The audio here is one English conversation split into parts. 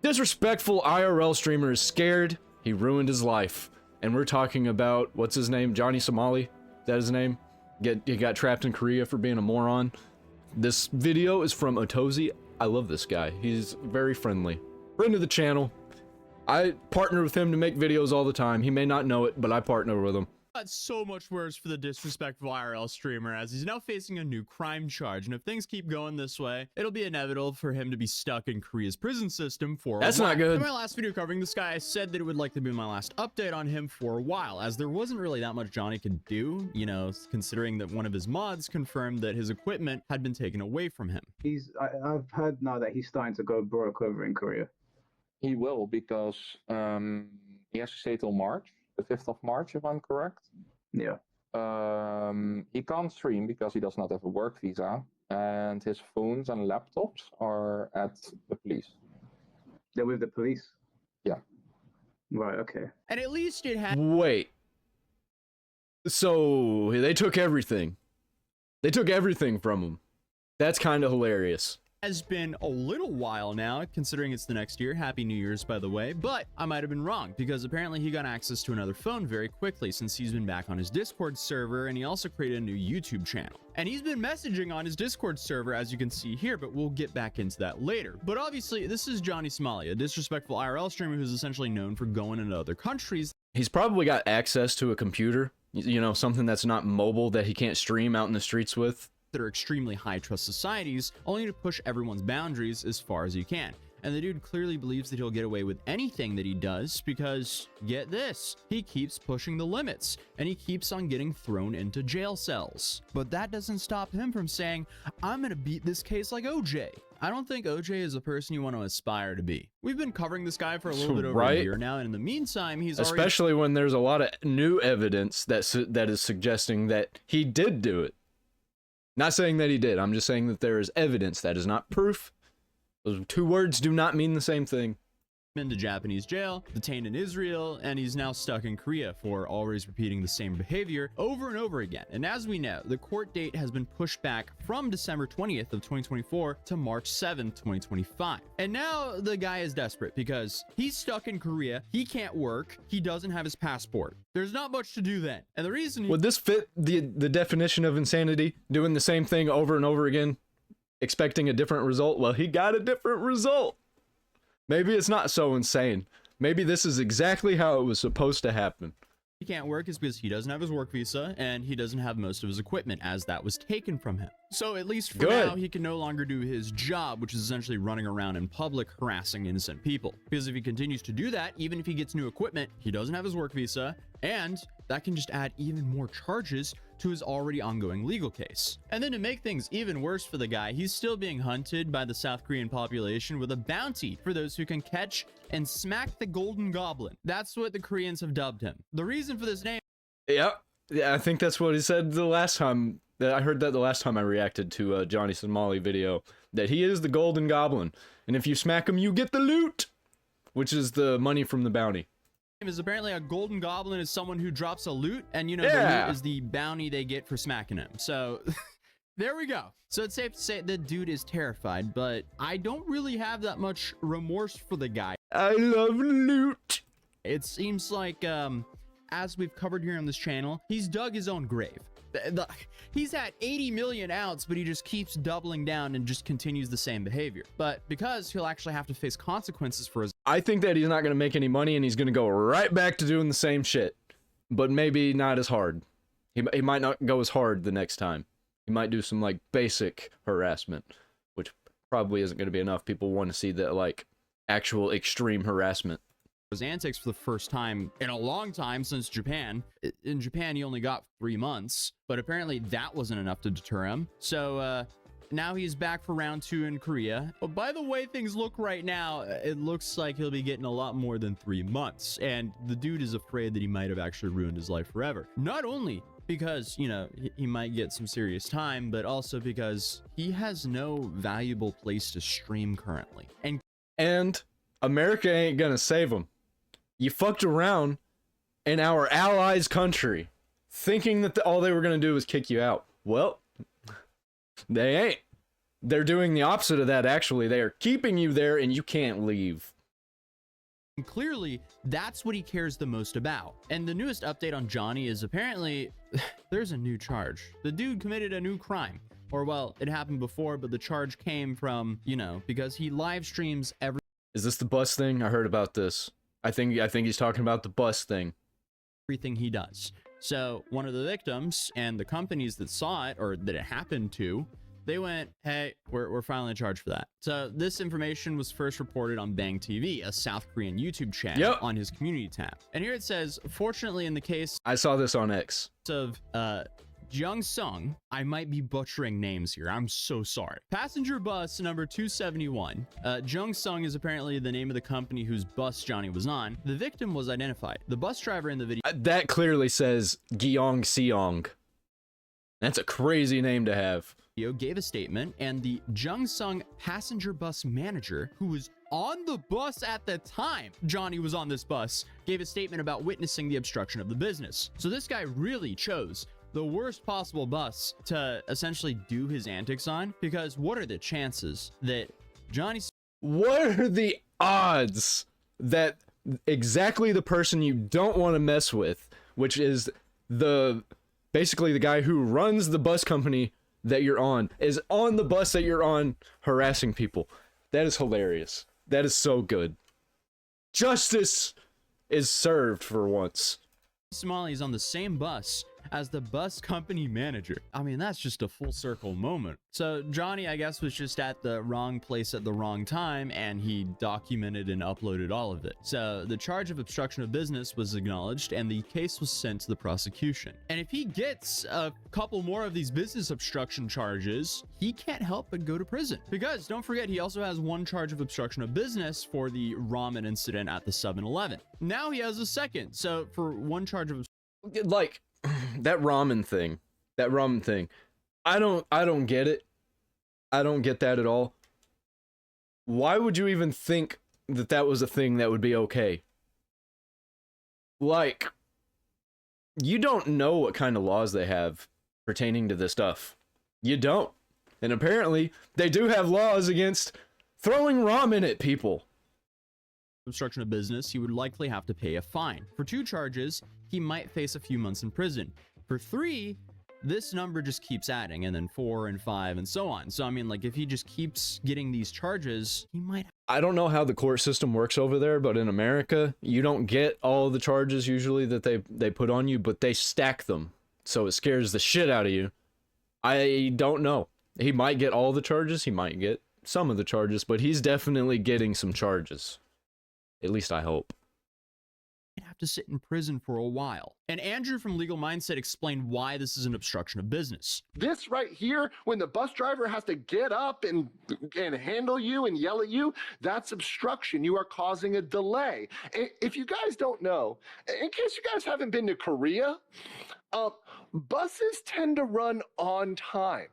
Disrespectful IRL streamer is scared. He ruined his life. And we're talking about, what's his name? Johnny Somali? Is that his name? He got trapped in Korea for being a moron. This video is from Otozi. I love this guy. He's very friendly. Friend of the channel. I partner with him to make videos all the time. He may not know it, but I partner with him. Got so much worse for the disrespectful IRL streamer, as he's now facing a new crime charge, and if things keep going this way, it'll be inevitable for him to be stuck in Korea's prison system for a while. That's not good. In my last video covering this guy, I said that it would likely be my last update on him for a while, as there wasn't really that much Johnny could do, you know, considering that one of his mods confirmed that his equipment had been taken away from him. I've heard now that he's starting to go broke over in Korea. He will, because he has to stay till March. The 5th of March, if I'm correct. Yeah. He can't stream because he does not have a work visa, and his phones and laptops are at the police. They're with the police? Yeah. Right, okay. And at least it had— Wait. So, they took everything. They took everything from him. That's kind of hilarious. Has been a little while now, considering it's the next year. Happy New Year's, by the way. But I might have been wrong, because apparently he got access to another phone very quickly since he's been back on his Discord server, and he also created a new YouTube channel. And he's been messaging on his Discord server, as you can see here, but we'll get back into that later. But obviously, this is Johnny Somali, a disrespectful IRL streamer who's essentially known for going into other countries. He's probably got access to a computer, you know, something that's not mobile that he can't stream out in the streets with. That are extremely high trust societies, only to push everyone's boundaries as far as you can. And the dude clearly believes that he'll get away with anything that he does because, get this, he keeps pushing the limits and he keeps on getting thrown into jail cells. But that doesn't stop him from saying, I'm gonna beat this case like OJ. I don't think OJ is a person you want to aspire to be. We've been covering this guy for a little bit over a year now, and in the meantime, he's especially when there's a lot of new evidence that is suggesting that he did do it. Not saying that he did. I'm just saying that there is evidence. That is not proof. Those two words do not mean the same thing. Into Japanese jail, detained in Israel, and he's now stuck in Korea for always repeating the same behavior over and over again. And as we know, the court date has been pushed back from December 20th of 2024 to March 7th, 2025. And now the guy is desperate because he's stuck in Korea, he can't work, he doesn't have his passport. There's not much to do then. And the reason— Would this fit the definition of insanity? Doing the same thing over and over again, expecting a different result? Well, he got a different result. Maybe it's not so insane. Maybe this is exactly how it was supposed to happen. He can't work is because he doesn't have his work visa and he doesn't have most of his equipment, as that was taken from him. So at least for now, he can no longer do his job, which is essentially running around in public harassing innocent people. Because if he continues to do that, even if he gets new equipment, he doesn't have his work visa, and that can just add even more charges to his already ongoing legal case. And then to make things even worse for the guy, he's still being hunted by the South Korean population with a bounty for those who can catch and smack the Golden Goblin. That's what the Koreans have dubbed him. The reason for this name— Yeah, I think that's what he said the last time. I heard that the last time I reacted to a Johnny Somali video, that he is the Golden Goblin, and if you smack him, you get the loot, which is the money from the bounty. Is apparently a Golden Goblin is someone who drops a loot, and you know, the loot is the bounty they get for smacking him. So there we go. So it's safe to say the dude is terrified, but I don't really have that much remorse for the guy. I love loot. It seems like, as we've covered here on this channel, he's dug his own grave. He's at 80 million outs, but he just keeps doubling down and just continues the same behavior. But because he'll actually have to face consequences for his— I think that he's not going to make any money and he's going to go right back to doing the same shit, but maybe not as hard. He might not go as hard the next time. He might do some like basic harassment, which probably isn't going to be enough. People want to see the like actual extreme harassment. His antics for the first time in a long time since Japan. In Japan, he only got 3 months, but apparently that wasn't enough to deter him. So now he's back for round 2 in Korea. But by the way things look right now, it looks like he'll be getting a lot more than 3 months. And the dude is afraid that he might have actually ruined his life forever. Not only because, you know, he might get some serious time, but also because he has no valuable place to stream currently. And America ain't gonna save him. You fucked around in our allies' country, thinking that all they were gonna do was kick you out. Well, they ain't. They're doing the opposite of that, actually. They are keeping you there and you can't leave. And clearly, that's what he cares the most about. And the newest update on Johnny is apparently there's a new charge. The dude committed a new crime. Or, well, it happened before, but the charge came from, you know, because he live streams every... Is this the bus thing? I heard about this. I think he's talking about the bus thing. Everything he does. So one of the victims and the companies that saw it, or that it happened to, they went, hey, we're filing a charge for that. So this information was first reported on Bang TV, a South Korean YouTube channel, on his community tab. And here it says, fortunately in the case... I saw this on X. ...of Jung Sung, I might be butchering names here, I'm so sorry. Passenger bus number 271. Jung Sung is apparently the name of the company whose bus Johnny was on. The victim was identified. The bus driver in the video... That clearly says Gyeong Seong. That's a crazy name to have. Gave a statement, and the Jung Sung passenger bus manager, who was on the bus at the time Johnny was on this bus, gave a statement about witnessing the obstruction of the business. So this guy really chose the worst possible bus to essentially do his antics on, because what are the chances that Johnny... What are the odds that exactly the person you don't want to mess with, which is basically the guy who runs the bus company that you're on, is on the bus that you're on harassing people? That is hilarious. That is so good. Justice is served for once. Somali is on the same bus as the bus company manager. I mean, that's just a full circle moment. So Johnny, I guess, was just at the wrong place at the wrong time, and he documented and uploaded all of it. So the charge of obstruction of business was acknowledged, and the case was sent to the prosecution. And if he gets a couple more of these business obstruction charges, he can't help but go to prison. Because don't forget, he also has one charge of obstruction of business for the ramen incident at the 7-Eleven. Now he has a second. So for one charge of... Like, that ramen thing, I don't get it. I don't get that at all. Why would you even think that that was a thing that would be okay? Like, you don't know what kind of laws they have pertaining to this stuff. You don't. And apparently, they do have laws against throwing ramen at people. Obstruction of business, he would likely have to pay a fine. For 2 charges, he might face a few months in prison. For 3, this number just keeps adding, and then 4 and 5 and so on. So I mean, like, if he just keeps getting these charges, he might... I don't know how the court system works over there, but in America, you don't get all the charges usually that they put on you, but they stack them. So it scares the shit out of you. I don't know. He might get all the charges, he might get some of the charges, but he's definitely getting some charges. At least I hope. Have to sit in prison for a while. And Andrew from Legal Mindset explained why this is an obstruction of business. This right here, when the bus driver has to get up and handle you and yell at you, that's obstruction. You are causing a delay. If you guys don't know, in case you guys haven't been to Korea, buses tend to run on time.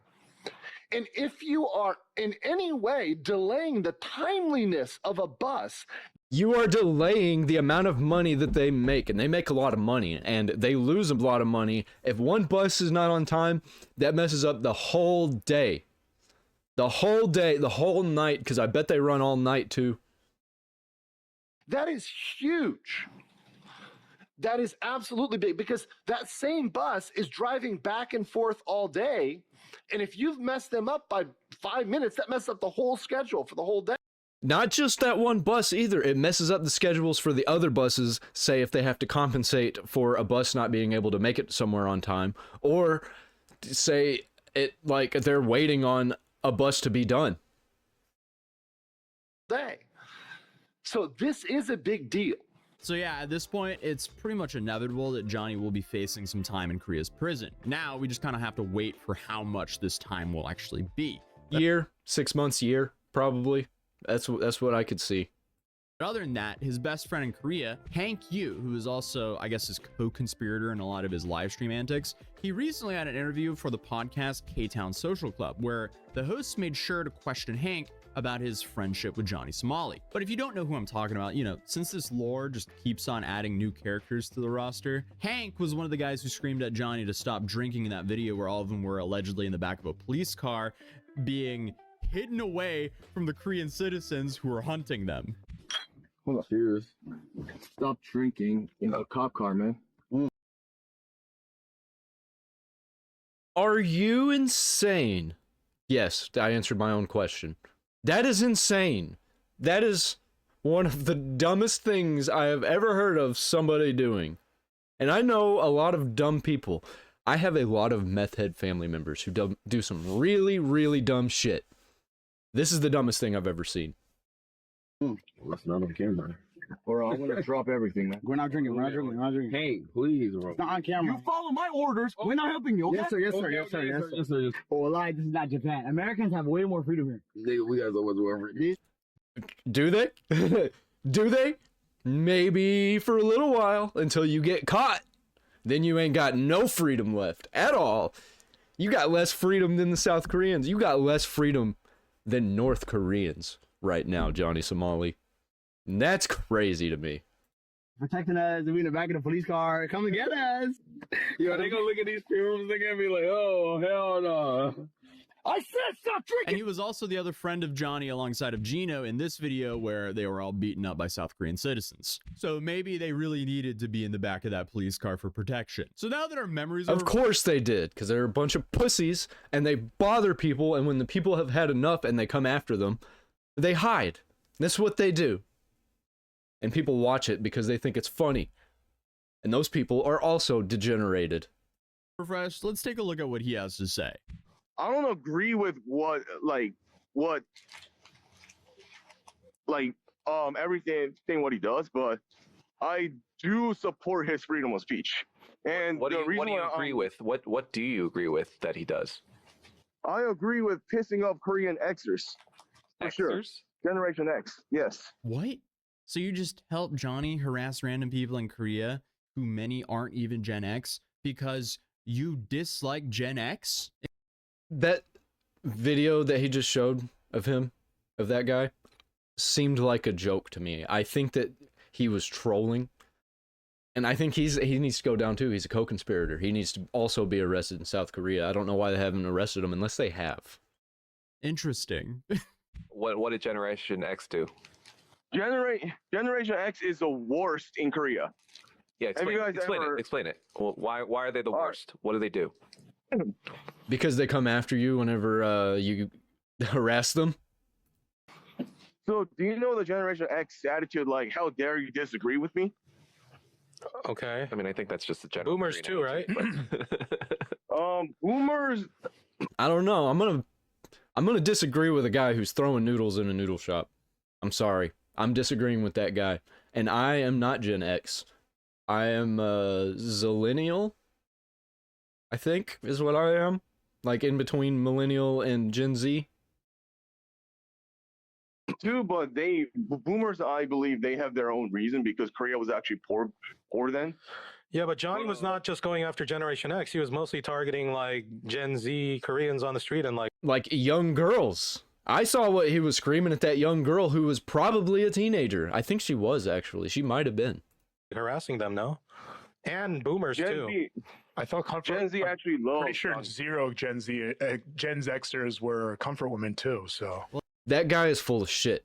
And if you are in any way delaying the timeliness of a bus, you are delaying the amount of money that they make, and they make a lot of money, and they lose a lot of money. If one bus is not on time, that messes up the whole day. The whole day, the whole night, because I bet they run all night too. That is huge. That is absolutely big, because that same bus is driving back and forth all day, and if you've messed them up by 5 minutes, that messes up the whole schedule for the whole day. Not just that one bus either. It messes up the schedules for the other buses, say if they have to compensate for a bus not being able to make it somewhere on time, or say it like they're waiting on a bus to be done. So this is a big deal. So yeah, at this point, it's pretty much inevitable that Johnny will be facing some time in Korea's prison. Now, we just kind of have to wait for how much this time will actually be. Year, 6 months, year, probably. That's what I could see. But other than that, his best friend in Korea, Hank Yu, who is also, I guess, his co-conspirator in a lot of his live stream antics, he recently had an interview for the podcast K-Town Social Club, where the hosts made sure to question Hank about his friendship with Johnny Somali. But if you don't know who I'm talking about, you know, since this lore just keeps on adding new characters to the roster, Hank was one of the guys who screamed at Johnny to stop drinking in that video where all of them were allegedly in the back of a police car being hidden away from the Korean citizens who were hunting them. Hold on. Cheers. Stop drinking in a cop car, man. Are you insane? Yes, I answered my own question. That is insane. That is one of the dumbest things I have ever heard of somebody doing. And I know a lot of dumb people. I have a lot of meth head family members who do some really, really dumb shit. This is the dumbest thing I've ever seen. That's not on camera. Or I'm gonna drop everything, man. We're not drinking. We're not drinking. We're not drinking. Hey, please, bro. It's not on camera. You follow my orders. We're not helping you. Okay? Yes, sir. Yes, sir. Yes, sir. Yes, sir. Yes, sir. Oh, lie. This is not Japan. Americans have way more freedom here. Nigga, we got so much more freedom. Do they? Do they? Maybe for a little while until you get caught. Then you ain't got no freedom left at all. You got less freedom than the South Koreans. You got less freedom than North Koreans right now, Johnny Somali. And that's crazy to me. Protecting us, we in the back of the police car. Come and get us. Yo, they gonna look at these films, they gonna be like, oh, hell no. I said stop drinking! And he was also the other friend of Johnny alongside of Gino in this video where they were all beaten up by South Korean citizens. So maybe they really needed to be in the back of that police car for protection. So now that our memories are... Of course they did, because they're a bunch of pussies, and they bother people, and when the people have had enough and they come after them, they hide. That's what they do. And people watch it because they think it's funny. And those people are also degenerated. Refresh, let's take a look at what he has to say. I don't agree with everything what he does, but I do support his freedom of speech. And what do you agree with? What do you agree with that he does? I agree with pissing off Korean Xers. For sure. Generation X, yes. What? So you just help Johnny harass random people in Korea who many aren't even Gen X because you dislike Gen X? That video that he just showed of him, of that guy, seemed like a joke to me. I think that he was trolling. And I think he needs to go down too. He's a co-conspirator. He needs to also be arrested in South Korea. I don't know why they haven't arrested him unless they have. Interesting. What did Generation X do? Generation X is the worst in Korea. Yeah, explain it. Well, why are they the worst? What do they do? Because they come after you whenever you harass them. So do you know the Generation X attitude, like, how dare you disagree with me? Okay. I mean, I think that's just the general. Boomers too, right? Boomers. I don't know. I'm gonna disagree with a guy who's throwing noodles in a noodle shop. I'm sorry. I'm disagreeing with that guy. And I am not Gen X. I am Zillennial, I think, is what I am. Like in between millennial and Gen Z. Too, but boomers, I believe they have their own reason because Korea was actually poor then. Yeah, but Johnny was not just going after Generation X. He was mostly targeting like Gen Z Koreans on the street and like young girls. I saw what he was screaming at that young girl who was probably a teenager. I think she was, actually. She might have been. Harassing them, no? And boomers, too. I thought Gen Z actually loves. Pretty sure zero Gen Xers were comfort women, too, so. That guy is full of shit.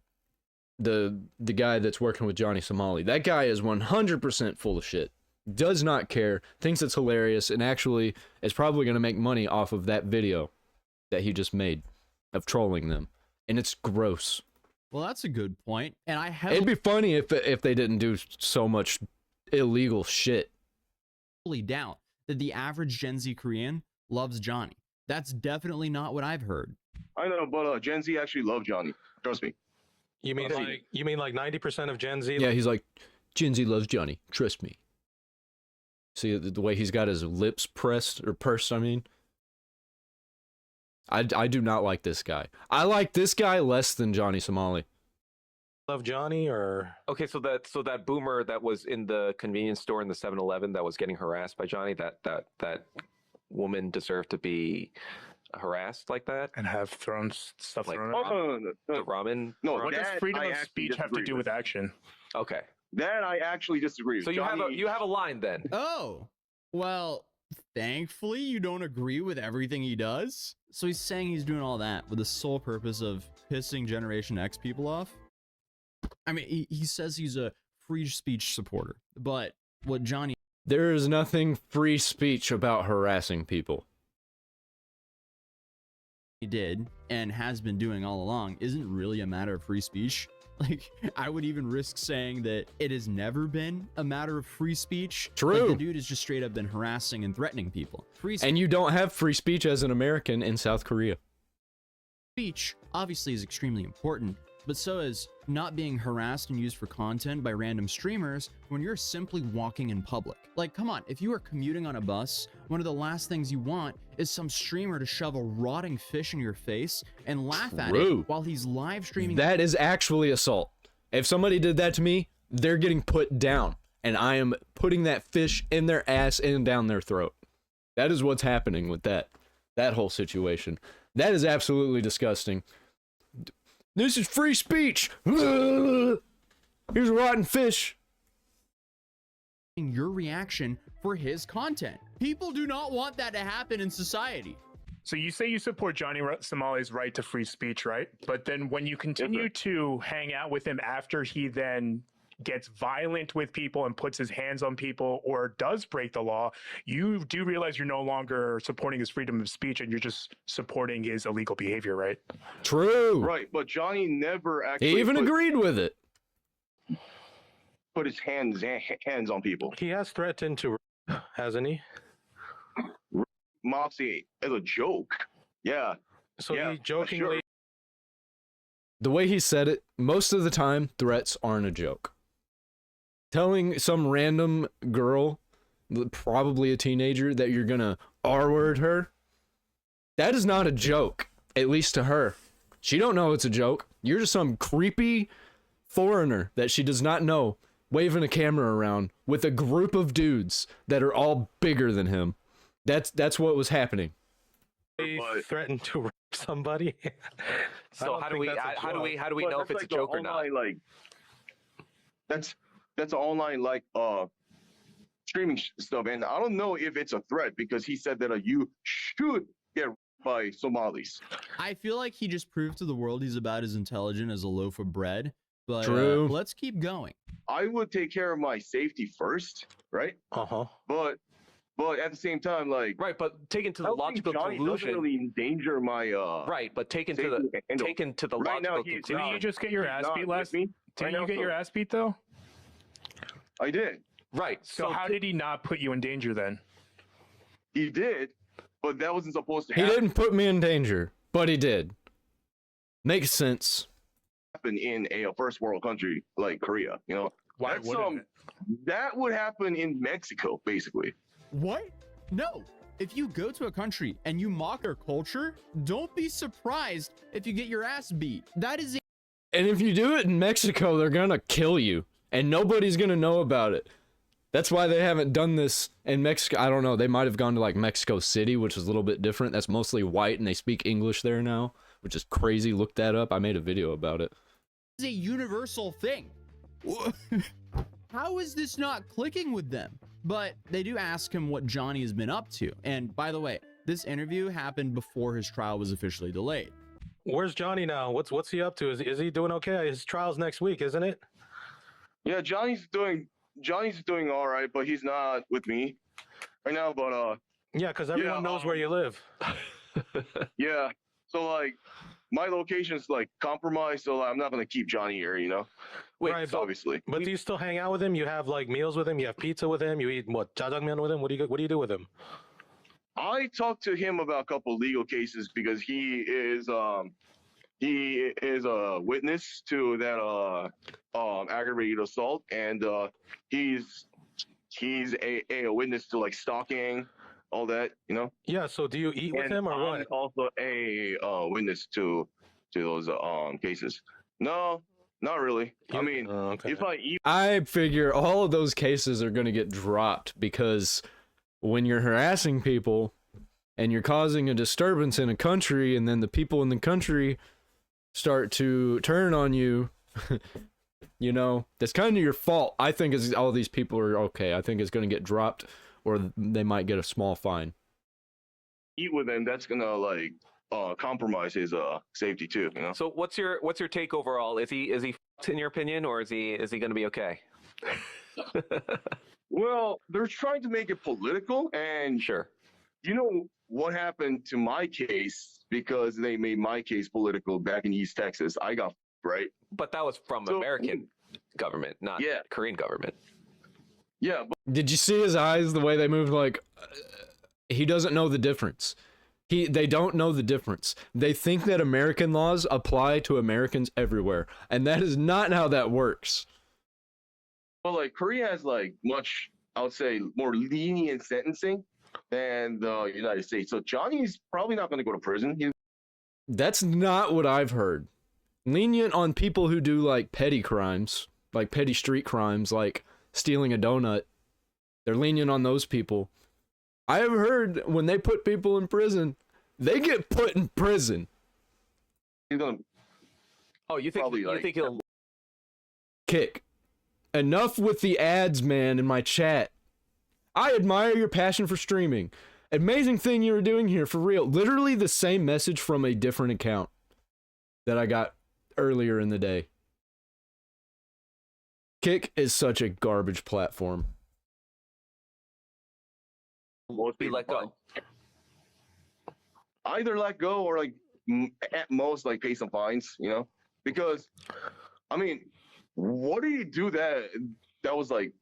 The guy that's working with Johnny Somali. That guy is 100% full of shit. Does not care. Thinks it's hilarious, and actually is probably going to make money off of that video that he just made of trolling them. And it's gross. Well, that's a good point. And I have... It'd be funny if they didn't do so much illegal shit. Doubt that the average Gen Z Korean loves Johnny. That's definitely not what I've heard. I know, but Gen Z actually love Johnny. Trust me. You mean like 90% of Gen Z? Yeah, he's like, Gen Z loves Johnny. Trust me. See the way he's got his lips pursed, I mean. I do not like this guy. I like this guy less than Johnny Somali. Love Johnny or... Okay, so that boomer that was in the convenience store in the 7-Eleven that was getting harassed by Johnny, that woman deserved to be harassed like that and have stuff thrown at her. The ramen. No, what does freedom of speech have to do with action? Okay. That I actually disagree with. So you have a line then. Oh, well, thankfully you don't agree with everything he does. So he's saying he's doing all that with the sole purpose of pissing Generation X people off. I mean, he says he's a free speech supporter, but what Johnny There is nothing free speech about harassing people. did and has been doing all along isn't really a matter of free speech. Like, I would even risk saying that it has never been a matter of free speech. True. Like, the dude has just straight up been harassing and threatening people. And you don't have free speech as an American in South Korea. Speech obviously is extremely important, but so is not being harassed and used for content by random streamers when you're simply walking in public. Like, come on, if you are commuting on a bus, one of the last things you want is some streamer to shove a rotting fish in your face and laugh at it while he's live streaming. That is actually assault. If somebody did that to me, they're getting put down, and I am putting that fish in their ass and down their throat. That is what's happening with that whole situation. That is absolutely disgusting. This is free speech. Here's a rotten fish. Your reaction for his content. People do not want that to happen in society. So you say you support Johnny Somali's right to free speech, right? But then when you continue to hang out with him after he then gets violent with people and puts his hands on people or does break the law, you do realize you're no longer supporting his freedom of speech and you're just supporting his illegal behavior, right? True. Right, but Johnny never actually He even agreed with it. Put his hands on people. He has threatened to, hasn't he? Moxie as a joke. Yeah. So yeah, he jokingly. sure. The way he said it, most of the time, threats aren't a joke. Telling some random girl, probably a teenager, that you're gonna R-word her, that is not a joke, at least to her. She don't know it's a joke. You're just some creepy foreigner that she does not know, waving a camera around with a group of dudes that are all bigger than him. That's what was happening. He threatened to rape somebody. So how do we know if it's a joke or not? Like, that's online like streaming stuff, and I don't know if it's a threat because he said that you should get raped by Somalis. I feel like he just proved to the world he's about as intelligent as a loaf of bread. But True. Let's keep going. I would take care of my safety first, right? But at the same time, like, right, but taken to the logical conclusion, doesn't really endanger my right, but taken to the logical conclusion. Didn't you just get your ass beat last week? Didn't you get your ass beat though? I did. Right. So how did he not put you in danger then? He did, but that wasn't supposed to He happen. didn't put me in danger, but he did. Makes sense. Happen in a first world country like Korea, you know. Why wouldn't it? That would happen in Mexico, basically. What? No. If you go to a country and you mock their culture, don't be surprised if you get your ass beat. That is And if you do it in Mexico, they're gonna kill you, and nobody's gonna know about it. That's why they haven't done this in Mexico. I don't know. They might have gone to like Mexico City, which is a little bit different. That's mostly white, and they speak English there now, which is crazy. Look that up. I made a video about it. a universal thing. How is this not clicking with them? But they do ask him what Johnny has been up to. And by the way, this interview happened before his trial was officially delayed. Where's Johnny now? What's he up to? Is he doing okay? His trial's next week, isn't it? Yeah, Johnny's doing all right, but he's not with me right now. But yeah, because everyone knows where you live. Yeah, so like my location's like compromised, so I'm not gonna keep Johnny here, you know. Wait, right, so obviously. But do you still hang out with him? You have like meals with him? You have pizza with him? You eat what, jjajangmyeon with him? What do you do with him? I talked to him about a couple legal cases because he is a witness to that aggravated assault, and he's a witness to like stalking, all that, you know. Yeah. So do you eat with him or I'm what? also a witness to those cases. No, not really. I mean, if I eat, I figure all of those cases are going to get dropped because when you're harassing people and you're causing a disturbance in a country, and then the people in the country start to turn on you, you know, that's kind of your fault. I think all these people are okay. I think it's going to get dropped, or they might get a small fine. eat with him, that's gonna like compromise his safety too, you know. So what's your take overall? Is he In your opinion, or is he going to be okay? Well, they're trying to make it political, and Sure. you know what happened to my case because they made my case political back in East Texas. I got right. But that was from American government, not Korean government. Yeah. Did you see his eyes, the way they moved? Like, he doesn't know the difference. They don't know the difference. They think that American laws apply to Americans everywhere, and that is not how that works. Well, like Korea has like much, I would say, more lenient sentencing than the United States. So Johnny's probably not going to go to prison. That's not what I've heard. Lenient on people who do like petty crimes, like petty street crimes, like stealing a donut. They're lenient on those people. I have heard when they put people in prison, they get put in prison. He's gonna. Oh, you think he'll kick? Enough with the ads, man, in my chat. I admire your passion for streaming. Amazing thing you were doing here, for real. Literally the same message from a different account that I got earlier in the day. Kick is such a garbage platform. Most people let go. Either let go or like at most like pay some fines, you know? Because I mean, what do you do that was like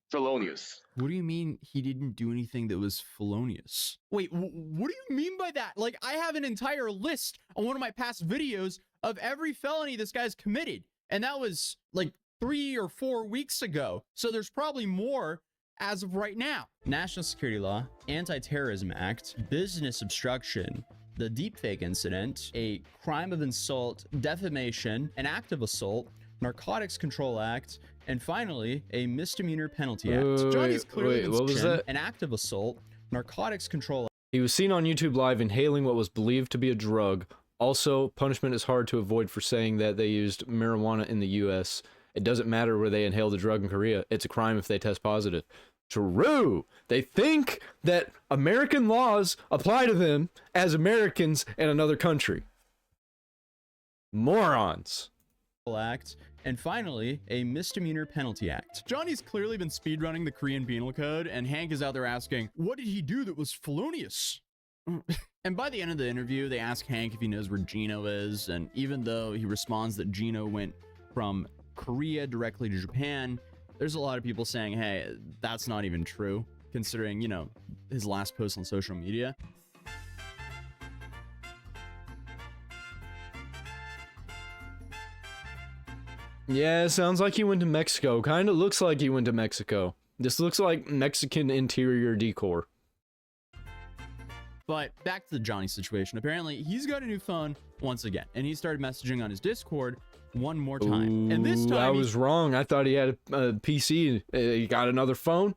felonious? What do you mean he didn't do anything that was felonious? Wait, what do you mean by that? Like, I have an entire list on one of my past videos of every felony this guy's committed, and that was like 3 or 4 weeks ago. So there's probably more as of right now. National Security Law, Anti-Terrorism Act, Business Obstruction, the deepfake incident, a crime of insult, defamation, an act of assault, Narcotics Control Act, and finally, a misdemeanor penalty act. Johnny's clearly what was that? An act of assault, Narcotics Control Act. He was seen on YouTube Live inhaling what was believed to be a drug. Also, punishment is hard to avoid for saying that they used marijuana in the US. It doesn't matter where they inhale the drug in Korea. It's a crime if they test positive. True. They think that American laws apply to them as Americans in another country. Morons. Act, and finally, a misdemeanor penalty act. Johnny's clearly been speedrunning the Korean Penal Code, and Hank is out there asking, what did he do that was felonious? And by the end of the interview, they ask Hank if he knows where Gino is, and even though he responds that Gino went from Korea directly to Japan, there's a lot of people saying, hey, that's not even true, considering, you know, his last post on social media. Yeah, sounds like he went to Mexico. Kind of looks like he went to Mexico. This looks like Mexican interior decor. But back to the Johnny situation. Apparently, he's got a new phone once again, and he started messaging on his Discord one more time. Ooh, and this time I was wrong. I thought he had a PC. He got another phone.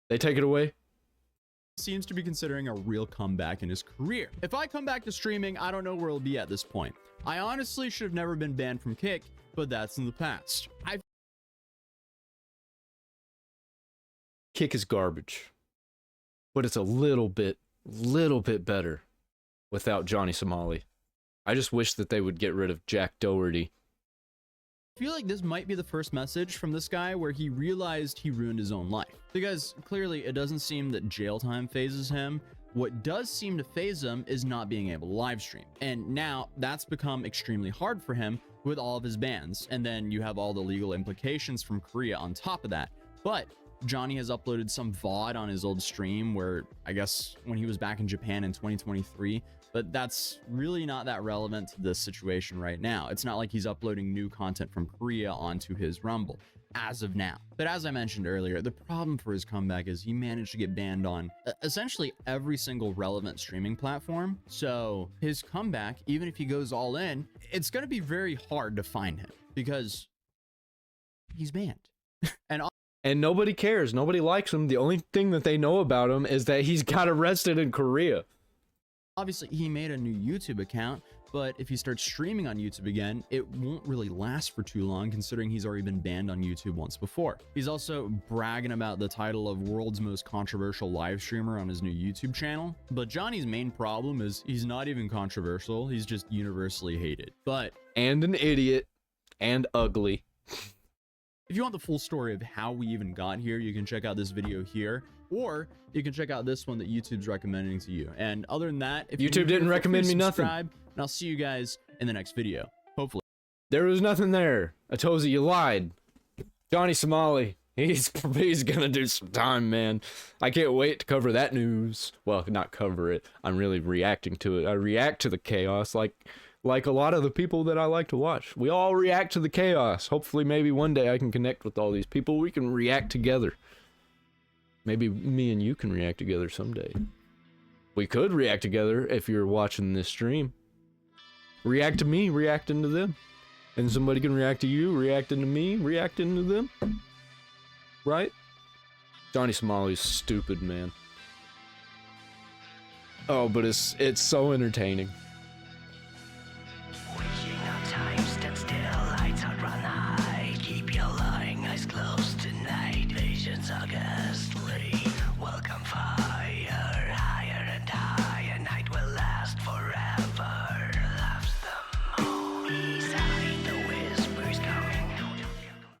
They take it away. Seems to be considering a real comeback in his career. If I come back to streaming, I don't know where he'll be at this point. I honestly should have never been banned from Kick, but that's in the past. Kick is garbage, but it's a little bit better without Johnny Somali. I just wish that they would get rid of Jack Doherty. I feel like this might be the first message from this guy where he realized he ruined his own life. Because clearly it doesn't seem that jail time phases him. What does seem to phase him is not being able to live stream. And now that's become extremely hard for him with all of his bans. And then you have all the legal implications from Korea on top of that. But Johnny has uploaded some VOD on his old stream where, I guess, when he was back in Japan in 2023, but that's really not that relevant to this situation right now. It's not like he's uploading new content from Korea onto his Rumble as of now. But as I mentioned earlier, the problem for his comeback is he managed to get banned on essentially every single relevant streaming platform. So his comeback, even if he goes all in, it's going to be very hard to find him because he's banned. And nobody cares. Nobody likes him. The only thing that they know about him is that he's got arrested in Korea. Obviously, he made a new YouTube account, but if he starts streaming on YouTube again, it won't really last for too long, considering he's already been banned on YouTube once before. He's also bragging about the title of world's most controversial live streamer on his new YouTube channel. But Johnny's main problem is he's not even controversial. He's just universally hated. And an idiot. and ugly. If you want the full story of how we even got here, you can check out this video here, or you can check out this one that YouTube's recommending to you. And other than that, if YouTube didn't recommend me nothing. And I'll see you guys in the next video. Hopefully. There was nothing there. Atozy, you lied. Johnny Somali, he's gonna do some time, man. I can't wait to cover that news. Well, not cover it. I'm really reacting to it. I react to the chaos like a lot of the people that I like to watch. We all react to the chaos. Hopefully, maybe one day I can connect with all these people. We can react together. Maybe me and you can react together someday. We could react together if you're watching this stream. React to me, reacting to them. And somebody can react to you, reacting to me, reacting to them. Right? Johnny Somali's stupid, man. Oh, but it's so entertaining. Time, stand still, lights out, run high. Keep your lying eyes closed tonight. Visions are ghastly. Welcome fire, higher and higher. Night will last forever. Loves the moon.